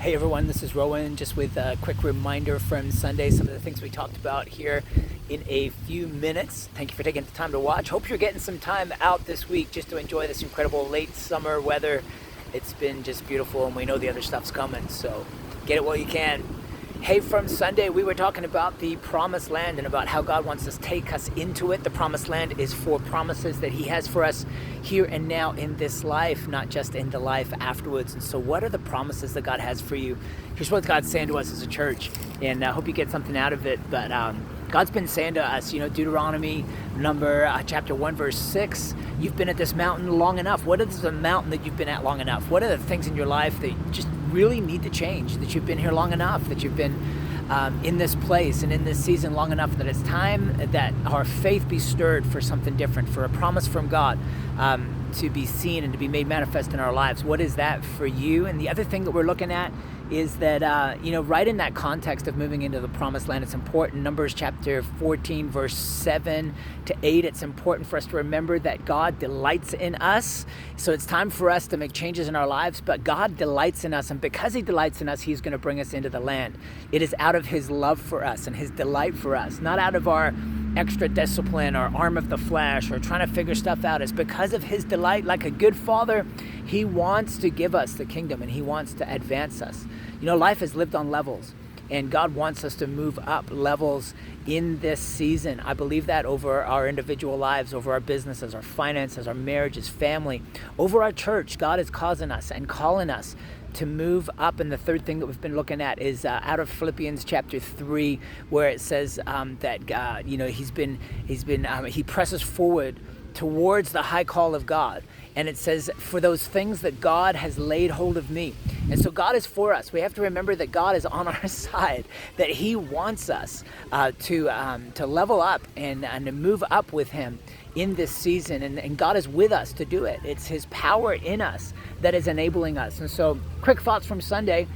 Hey everyone, this is Rowan, just with a quick reminder from Sunday, some of the things we talked about here in a few minutes. Thank you for taking the time to watch. Hope you're getting some time out this week just to enjoy this incredible late summer weather. It's been just beautiful, and we know the other stuff's coming, so get it while you can. Hey, from Sunday, we were talking about the promised land and about how God wants to take us into it. The promised land is for promises that he has for us here and now in this life, not just in the life afterwards. And so what are the promises that God has for you? Here's what God's saying to us as a church, and I hope you get something out of it. But God's been saying to us, Deuteronomy chapter 1, verse 6, you've been at this mountain long enough. What is the mountain that you've been at long enough? What are the things in your life that just really need to change, that you've been here long enough, that you've been in this place and in this season long enough that it's time that our faith be stirred for something different, for a promise from God to be seen and to be made manifest in our lives? What is that for you? And the other thing that we're looking at is that, right in that context of moving into the promised land, it's important. Numbers chapter 14, verse 7 to 8, it's important for us to remember that God delights in us. So it's time for us to make changes in our lives, but God delights in us. And because he delights in us, he's going to bring us into the land. It is out of his love for us and his delight for us, not out of our extra discipline or arm of the flesh or trying to figure stuff out. It's because of his delight. Like a good father, he wants to give us the kingdom and he wants to advance us. Life is lived on levels, and God wants us to move up levels in this season. I believe that over our individual lives, over our businesses, our finances, our marriages, family, over our church. God is causing us and calling us to move up. And the third thing that we've been looking at is out of Philippians chapter 3, where it says that God, he presses forward towards the high call of God. And it says, for those things that God has laid hold of me. And so God is for us. We have to remember that God is on our side, that he wants us to level up and to move up with him in this season. And God is with us to do it. It's his power in us that is enabling us. And so quick thoughts from Sunday.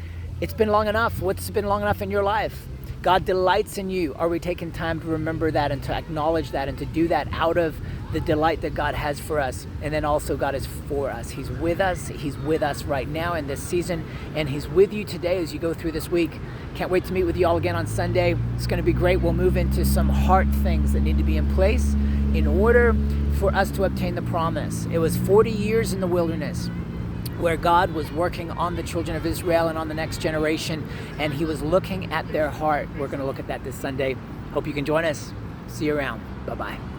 It's been long enough. What's been long enough in your life? God delights in you. Are we taking time to remember that and to acknowledge that and to do that out of the delight that God has for us? And then also God is for us. He's with us. He's with us right now in this season. And he's with you today as you go through this week. Can't wait to meet with you all again on Sunday. It's going to be great. We'll move into some heart things that need to be in place in order for us to obtain the promise. It was 40 years in the wilderness where God was working on the children of Israel and on the next generation, and he was looking at their heart. We're going to look at that this Sunday. Hope you can join us. See you around. Bye-bye.